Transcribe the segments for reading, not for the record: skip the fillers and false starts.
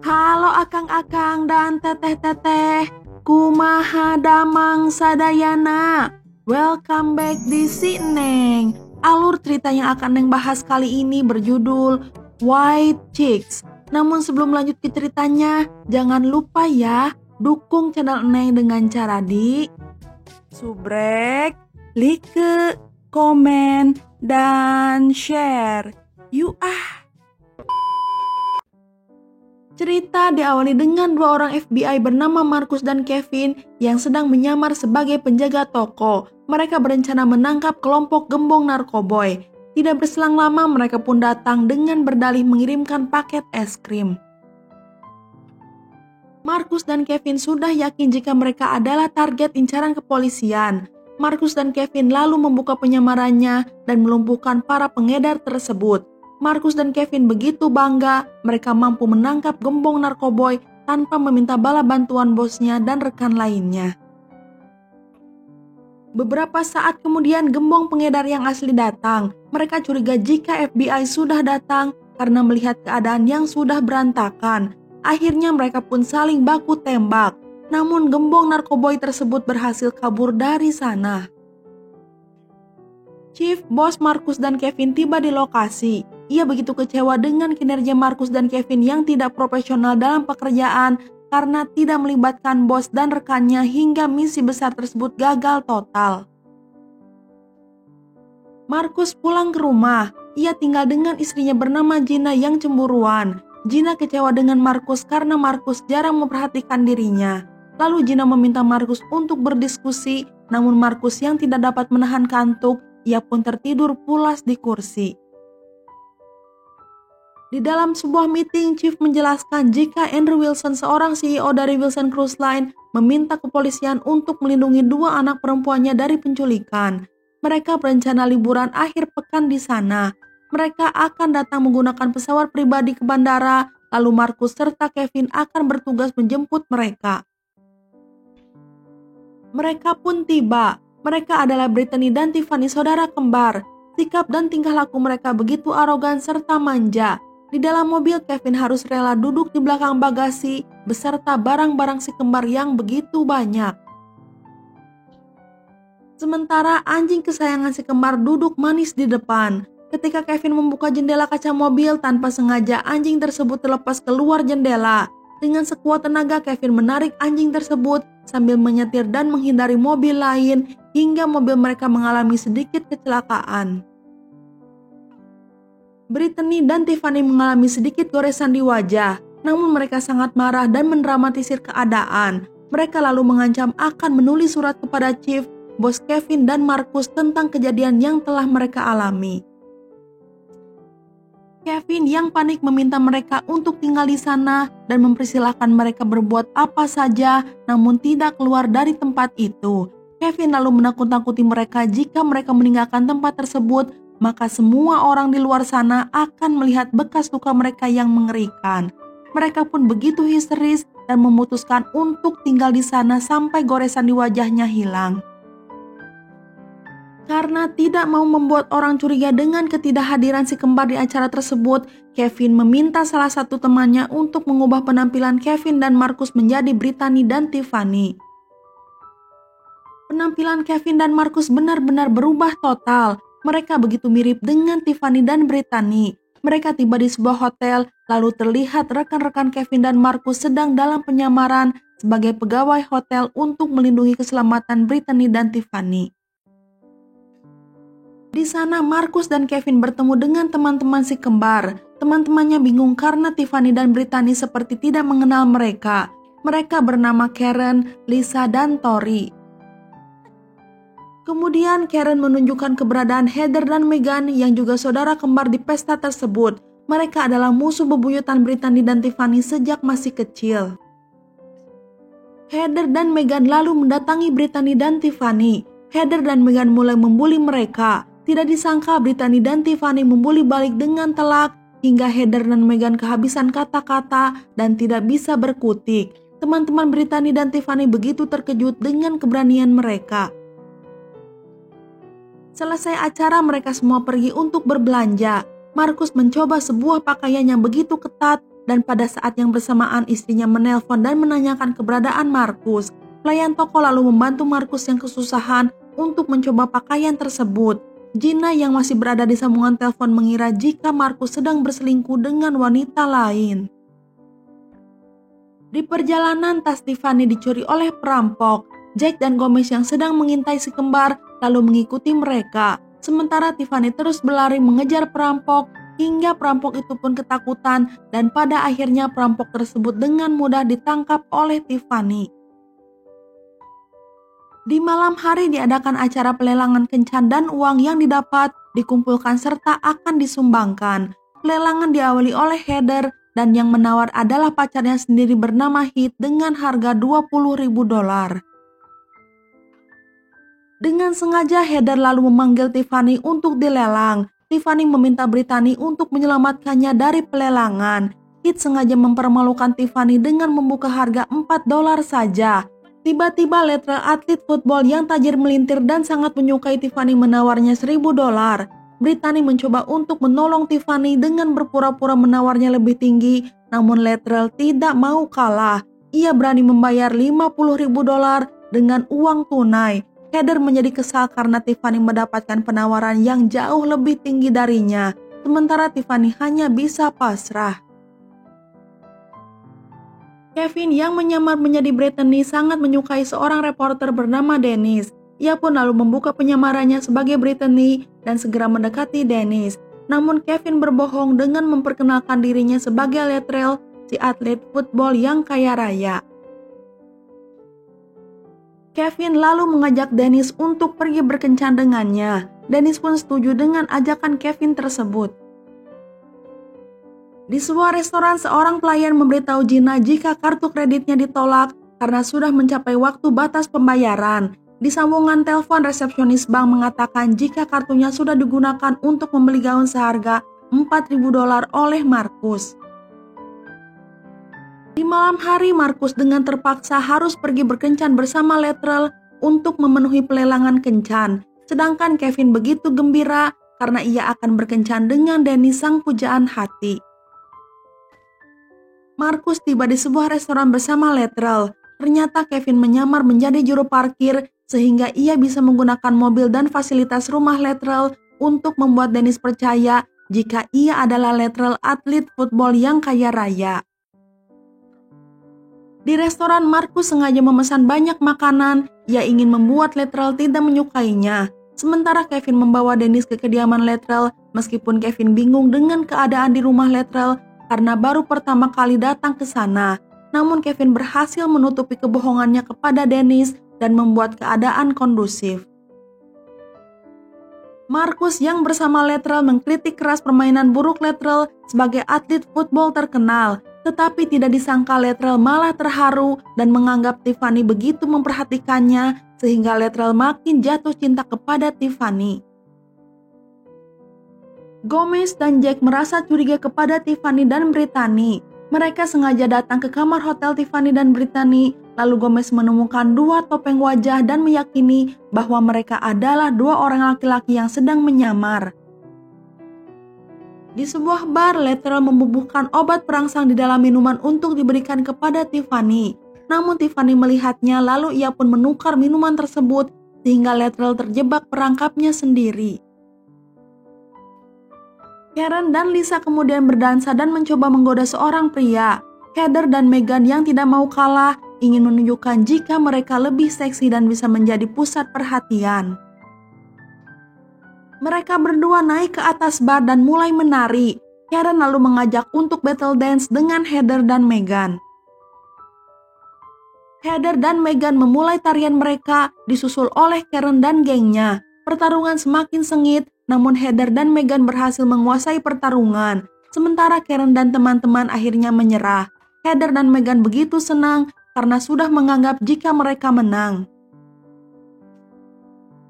Halo akang-akang dan teteh-teteh, kumaha damang sadayana. Welcome back di Si Neng. Alur cerita yang akan Neng bahas kali ini berjudul White Chicks. Namun sebelum lanjut ke ceritanya, jangan lupa ya, dukung channel Neng dengan cara di subrek, like, komen, dan share. Yuk Cerita diawali dengan dua orang FBI bernama Marcus dan Kevin yang sedang menyamar sebagai penjaga toko. Mereka berencana menangkap kelompok gembong narkoboy. Tidak berselang lama mereka pun datang dengan berdalih mengirimkan paket es krim. Marcus dan Kevin sudah yakin jika mereka adalah target incaran kepolisian. Marcus dan Kevin lalu membuka penyamarannya dan melumpuhkan para pengedar tersebut. Marcus dan Kevin begitu bangga mereka mampu menangkap gembong narkoboy tanpa meminta bala bantuan bosnya dan rekan lainnya. Beberapa saat kemudian gembong pengedar yang asli datang. Mereka curiga jika FBI sudah datang karena melihat keadaan yang sudah berantakan. Akhirnya mereka pun saling baku tembak. Namun gembong narkoboy tersebut berhasil kabur dari sana. Chief, bos Marcus dan Kevin tiba di lokasi. Ia begitu kecewa dengan kinerja Marcus dan Kevin yang tidak profesional dalam pekerjaan karena tidak melibatkan bos dan rekannya hingga misi besar tersebut gagal total. Marcus pulang ke rumah. Ia tinggal dengan istrinya bernama Gina yang cemburuan. Gina kecewa dengan Marcus karena Marcus jarang memperhatikan dirinya. Lalu Gina meminta Marcus untuk berdiskusi, namun Marcus yang tidak dapat menahan kantuk, ia pun tertidur pulas di kursi. Di dalam sebuah meeting, Chief menjelaskan jika Andrew Wilson, seorang CEO dari Wilson Cruise Line, meminta kepolisian untuk melindungi dua anak perempuannya dari penculikan. Mereka berencana liburan akhir pekan di sana. Mereka akan datang menggunakan pesawat pribadi ke bandara, lalu Marcus serta Kevin akan bertugas menjemput mereka. Mereka pun tiba. Mereka adalah Brittany dan Tiffany, saudara kembar. Sikap dan tingkah laku mereka begitu arogan serta manja. Di dalam mobil, Kevin harus rela duduk di belakang bagasi beserta barang-barang si kembar yang begitu banyak. Sementara anjing kesayangan si kembar duduk manis di depan. Ketika Kevin membuka jendela kaca mobil, tanpa sengaja anjing tersebut terlepas keluar jendela. Dengan sekuat tenaga, Kevin menarik anjing tersebut sambil menyetir dan menghindari mobil lain hingga mobil mereka mengalami sedikit kecelakaan. Brittany dan Tiffany mengalami sedikit goresan di wajah, namun mereka sangat marah dan mendramatisir keadaan. Mereka lalu mengancam akan menulis surat kepada Chief, bos Kevin dan Marcus tentang kejadian yang telah mereka alami. Kevin yang panik meminta mereka untuk tinggal di sana dan mempersilahkan mereka berbuat apa saja, namun tidak keluar dari tempat itu. Kevin lalu menakut-nakuti mereka jika mereka meninggalkan tempat tersebut, maka semua orang di luar sana akan melihat bekas luka mereka yang mengerikan. Mereka pun begitu histeris dan memutuskan untuk tinggal di sana sampai goresan di wajahnya hilang. Karena tidak mau membuat orang curiga dengan ketidakhadiran si kembar di acara tersebut, Kevin meminta salah satu temannya untuk mengubah penampilan Kevin dan Marcus menjadi Brittany dan Tiffany. Penampilan Kevin dan Marcus benar-benar berubah total. Mereka begitu mirip dengan Tiffany dan Brittany. Mereka tiba di sebuah hotel, lalu terlihat rekan-rekan Kevin dan Marcus sedang dalam penyamaran sebagai pegawai hotel untuk melindungi keselamatan Brittany dan Tiffany. Di sana Marcus dan Kevin bertemu dengan teman-teman si kembar. Teman-temannya bingung karena Tiffany dan Brittany seperti tidak mengenal mereka. Mereka bernama Karen, Lisa, dan Tori. Kemudian Karen menunjukkan keberadaan Heather dan Megan yang juga saudara kembar di pesta tersebut. Mereka adalah musuh bebuyutan Brittany dan Tiffany sejak masih kecil. Heather dan Megan lalu mendatangi Brittany dan Tiffany. Heather dan Megan mulai membuli mereka. Tidak disangka Brittany dan Tiffany membuli balik dengan telak hingga Heather dan Megan kehabisan kata-kata dan tidak bisa berkutik. Teman-teman Brittany dan Tiffany begitu terkejut dengan keberanian mereka. Selesai acara, mereka semua pergi untuk berbelanja. Marcus mencoba sebuah pakaian yang begitu ketat dan pada saat yang bersamaan istrinya menelpon dan menanyakan keberadaan Markus. Pelayan toko lalu membantu Markus yang kesusahan untuk mencoba pakaian tersebut. Gina yang masih berada di sambungan telepon mengira jika Markus sedang berselingkuh dengan wanita lain. Di perjalanan, tas Tiffany dicuri oleh perampok. Jack dan Gomez yang sedang mengintai si kembar lalu mengikuti mereka. Sementara Tiffany terus berlari mengejar perampok hingga perampok itu pun ketakutan dan pada akhirnya perampok tersebut dengan mudah ditangkap oleh Tiffany. Di malam hari diadakan acara pelelangan kencan dan uang yang didapat dikumpulkan serta akan disumbangkan. Pelelangan diawali oleh Heather dan yang menawar adalah pacarnya sendiri bernama Heath dengan harga $20.000. Dengan sengaja Heather lalu memanggil Tiffany untuk dilelang. Tiffany meminta Brittany untuk menyelamatkannya dari pelelangan. Heath sengaja mempermalukan Tiffany dengan membuka harga $4 saja. Tiba-tiba letral atlet football yang tajir melintir dan sangat menyukai Tiffany menawarnya $1.000. Brittany mencoba untuk menolong Tiffany dengan berpura-pura menawarnya lebih tinggi, namun Latrell tidak mau kalah. Ia berani membayar $50.000 dengan uang tunai. Heather menjadi kesal karena Tiffany mendapatkan penawaran yang jauh lebih tinggi darinya, sementara Tiffany hanya bisa pasrah. Kevin yang menyamar menjadi Brittany sangat menyukai seorang reporter bernama Dennis. Ia pun lalu membuka penyamarannya sebagai Brittany dan segera mendekati Dennis. Namun Kevin berbohong dengan memperkenalkan dirinya sebagai Latrell, si atlet football yang kaya raya. Kevin lalu mengajak Dennis untuk pergi berkencan dengannya. Dennis pun setuju dengan ajakan Kevin tersebut. Di sebuah restoran, seorang pelayan memberitahu Gina jika kartu kreditnya ditolak karena sudah mencapai waktu batas pembayaran. Di sambungan telepon, resepsionis bank mengatakan jika kartunya sudah digunakan untuk membeli gaun seharga $4.000 oleh Markus. Di malam hari, Markus dengan terpaksa harus pergi berkencan bersama Latrell untuk memenuhi pelelangan kencan. Sedangkan Kevin begitu gembira karena ia akan berkencan dengan Dennis sang pujaan hati. Markus tiba di sebuah restoran bersama Latrell. Ternyata Kevin menyamar menjadi juru parkir sehingga ia bisa menggunakan mobil dan fasilitas rumah Latrell untuk membuat Dennis percaya jika ia adalah Latrell atlet football yang kaya raya. Di restoran, Markus sengaja memesan banyak makanan. Ia ingin membuat Latrell tidak menyukainya. Sementara Kevin membawa Dennis ke kediaman Latrell meskipun Kevin bingung dengan keadaan di rumah Latrell karena baru pertama kali datang ke sana. Namun Kevin berhasil menutupi kebohongannya kepada Dennis dan membuat keadaan kondusif. Markus yang bersama Latrell mengkritik keras permainan buruk Latrell sebagai atlet football terkenal. Tetapi tidak disangka Latrell malah terharu dan menganggap Tiffany begitu memperhatikannya sehingga Latrell makin jatuh cinta kepada Tiffany. Gomez dan Jack merasa curiga kepada Tiffany dan Brittany. Mereka sengaja datang ke kamar hotel Tiffany dan Brittany, lalu Gomez menemukan dua topeng wajah dan meyakini bahwa mereka adalah dua orang laki-laki yang sedang menyamar. Di sebuah bar, Latrell membubuhkan obat perangsang di dalam minuman untuk diberikan kepada Tiffany. Namun Tiffany melihatnya lalu ia pun menukar minuman tersebut sehingga Latrell terjebak perangkapnya sendiri. Karen dan Lisa kemudian berdansa dan mencoba menggoda seorang pria. Heather dan Megan yang tidak mau kalah ingin menunjukkan jika mereka lebih seksi dan bisa menjadi pusat perhatian. Mereka berdua naik ke atas bar dan mulai menari. Karen lalu mengajak untuk battle dance dengan Heather dan Megan. Heather dan Megan memulai tarian mereka disusul oleh Karen dan gengnya. Pertarungan semakin sengit, namun Heather dan Megan berhasil menguasai pertarungan. Sementara Karen dan teman-teman akhirnya menyerah. Heather dan Megan begitu senang karena sudah menganggap jika mereka menang.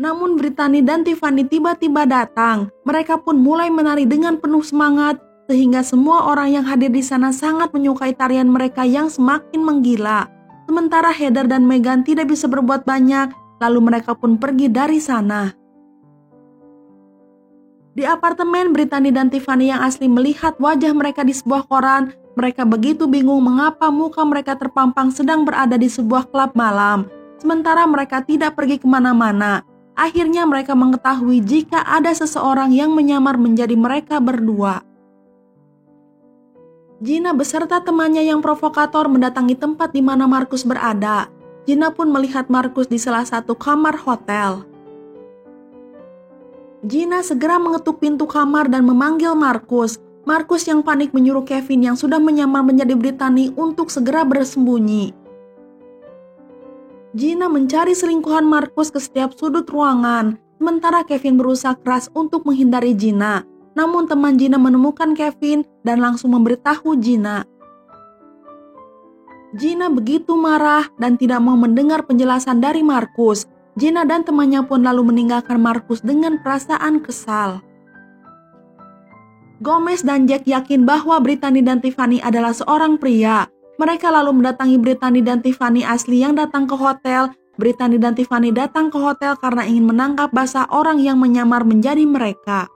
Namun Brittany dan Tiffany tiba-tiba datang. Mereka pun mulai menari dengan penuh semangat sehingga semua orang yang hadir di sana sangat menyukai tarian mereka yang semakin menggila. Sementara Heather dan Megan tidak bisa berbuat banyak, lalu mereka pun pergi dari sana. Di apartemen, Brittany dan Tiffany yang asli melihat wajah mereka di sebuah koran. Mereka begitu bingung mengapa muka mereka terpampang sedang berada di sebuah klub malam, sementara mereka tidak pergi kemana-mana. Akhirnya mereka mengetahui jika ada seseorang yang menyamar menjadi mereka berdua. Gina beserta temannya yang provokator mendatangi tempat di mana Markus berada. Gina pun melihat Markus di salah satu kamar hotel. Gina segera mengetuk pintu kamar dan memanggil Markus. Markus yang panik menyuruh Kevin yang sudah menyamar menjadi Brittany untuk segera bersembunyi. Gina mencari selingkuhan Markus ke setiap sudut ruangan, sementara Kevin berusaha keras untuk menghindari Gina. Namun teman Gina menemukan Kevin dan langsung memberitahu Gina. Gina begitu marah dan tidak mau mendengar penjelasan dari Markus. Gina dan temannya pun lalu meninggalkan Markus dengan perasaan kesal. Gomez dan Jack yakin bahwa Brittany dan Tiffany adalah seorang pria. Mereka lalu mendatangi Brittany dan Tiffany asli yang datang ke hotel. Brittany dan Tiffany datang ke hotel karena ingin menangkap basah orang yang menyamar menjadi mereka.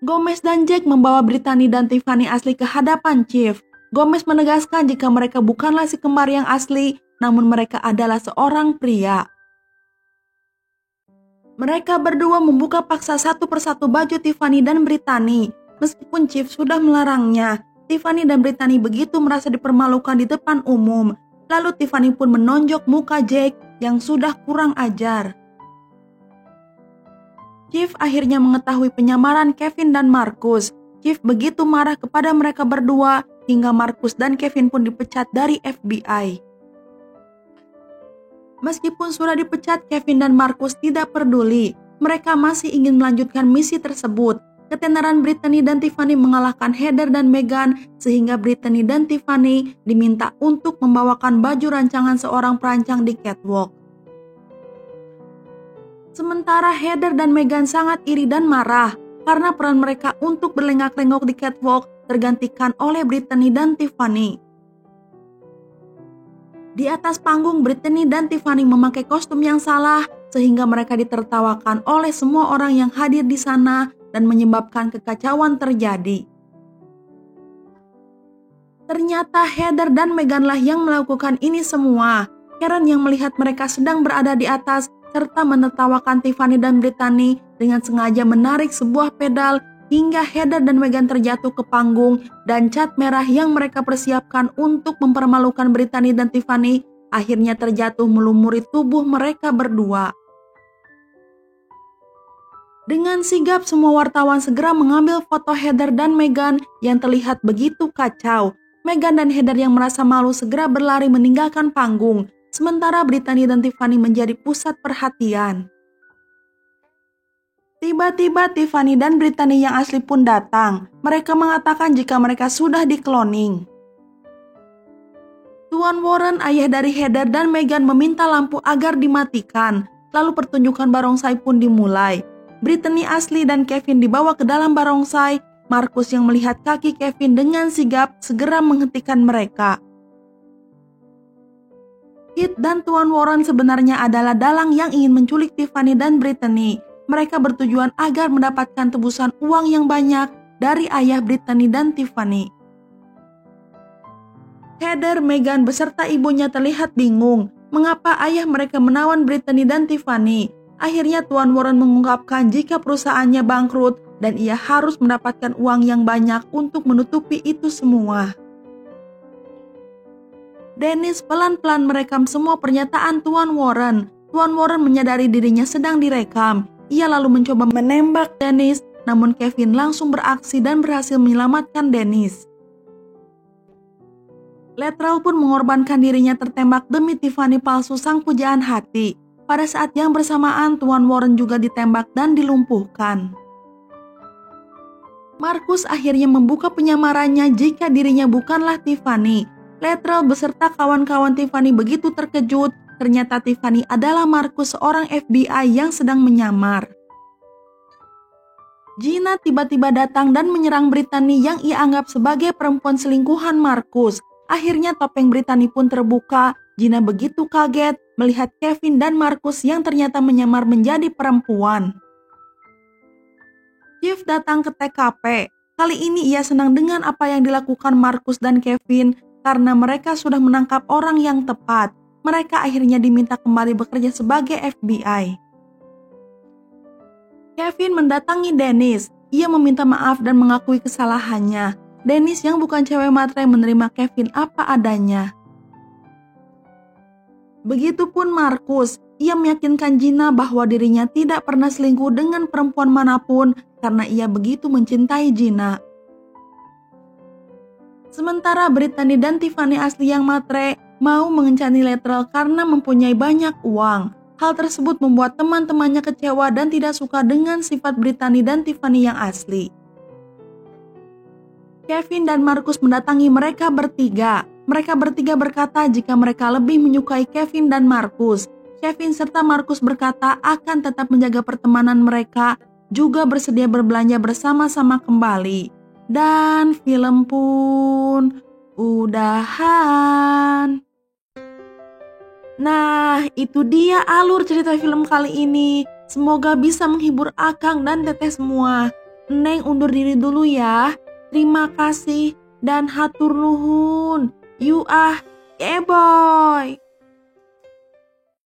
Gomez dan Jack membawa Brittany dan Tiffany asli ke hadapan Chief. Gomez menegaskan jika mereka bukanlah si kembar yang asli, namun mereka adalah seorang pria. Mereka berdua membuka paksa satu persatu baju Tiffany dan Brittany. Meskipun Chief sudah melarangnya, Tiffany dan Brittany begitu merasa dipermalukan di depan umum. Lalu Tiffany pun menonjok muka Jack yang sudah kurang ajar. Chief akhirnya mengetahui penyamaran Kevin dan Markus. Chief begitu marah kepada mereka berdua hingga Markus dan Kevin pun dipecat dari FBI. Meskipun sudah dipecat, Kevin dan Markus tidak peduli. Mereka masih ingin melanjutkan misi tersebut. Ketenaran Brittany dan Tiffany mengalahkan Heather dan Meghan sehingga Brittany dan Tiffany diminta untuk membawakan baju rancangan seorang perancang di catwalk. Sementara Heather dan Meghan sangat iri dan marah karena peran mereka untuk berlenggak-lenggok di catwalk tergantikan oleh Brittany dan Tiffany. Di atas panggung, Brittany dan Tiffany memakai kostum yang salah sehingga mereka ditertawakan oleh semua orang yang hadir di sana dan menyebabkan kekacauan terjadi. Ternyata Heather dan Meghan lah yang melakukan ini semua. Karen yang melihat mereka sedang berada di atas serta menertawakan Tiffany dan Brittany dengan sengaja menarik sebuah pedal hingga Heather dan Meghan terjatuh ke panggung dan cat merah yang mereka persiapkan untuk mempermalukan Brittany dan Tiffany akhirnya terjatuh melumuri tubuh mereka berdua. Dengan sigap semua wartawan segera mengambil foto Heather dan Meghan yang terlihat begitu kacau. Meghan dan Heather yang merasa malu segera berlari meninggalkan panggung, sementara Brittany dan Tiffany menjadi pusat perhatian. Tiba-tiba Tiffany dan Brittany yang asli pun datang. Mereka mengatakan jika mereka sudah di-cloning. Tuan Warren, ayah dari Heather dan Meghan, meminta lampu agar dimatikan. Lalu pertunjukan barongsai pun dimulai. Brittany asli dan Kevin dibawa ke dalam barongsai. Markus yang melihat kaki Kevin dengan sigap segera menghentikan mereka. Kit dan Tuan Warren sebenarnya adalah dalang yang ingin menculik Tiffany dan Brittany. Mereka bertujuan agar mendapatkan tebusan uang yang banyak dari ayah Brittany dan Tiffany. Heather, Meghan beserta ibunya terlihat bingung mengapa ayah mereka menawan Brittany dan Tiffany. Akhirnya Tuan Warren mengungkapkan jika perusahaannya bangkrut dan ia harus mendapatkan uang yang banyak untuk menutupi itu semua. Dennis pelan-pelan merekam semua pernyataan Tuan Warren. Tuan Warren menyadari dirinya sedang direkam. Ia lalu mencoba menembak Dennis, namun Kevin langsung beraksi dan berhasil menyelamatkan Dennis. Latrell pun mengorbankan dirinya tertembak demi Tiffany palsu sang pujaan hati. Pada saat yang bersamaan, Tuan Warren juga ditembak dan dilumpuhkan. Markus akhirnya membuka penyamarannya jika dirinya bukanlah Tiffany. Latrell beserta kawan-kawan Tiffany begitu terkejut. Ternyata Tiffany adalah Markus, seorang FBI yang sedang menyamar. Gina tiba-tiba datang dan menyerang Brittany yang ia anggap sebagai perempuan selingkuhan Markus. Akhirnya topeng Brittany pun terbuka. Gina begitu kaget melihat Kevin dan Markus yang ternyata menyamar menjadi perempuan. Chief datang ke TKP. Kali ini ia senang dengan apa yang dilakukan Markus dan Kevin karena mereka sudah menangkap orang yang tepat. Mereka akhirnya diminta kembali bekerja sebagai FBI. Kevin mendatangi Dennis. Ia meminta maaf dan mengakui kesalahannya. Dennis yang bukan cewek matre menerima Kevin apa adanya. Begitupun Markus, ia meyakinkan Gina bahwa dirinya tidak pernah selingkuh dengan perempuan manapun karena ia begitu mencintai Gina. Sementara Brittany dan Tiffany asli yang matre mau mengencani Latrell karena mempunyai banyak uang. Hal tersebut membuat teman-temannya kecewa dan tidak suka dengan sifat Brittany dan Tiffany yang asli. Kevin dan Markus mendatangi mereka bertiga. Mereka bertiga berkata jika mereka lebih menyukai Kevin dan Markus. Kevin serta Markus berkata akan tetap menjaga pertemanan mereka, juga bersedia berbelanja bersama-sama kembali. Dan film pun udahan. Nah, itu dia alur cerita film kali ini. Semoga bisa menghibur Akang dan Teteh semua. Neng undur diri dulu ya. Terima kasih dan hatur nuhun. You ah, boy.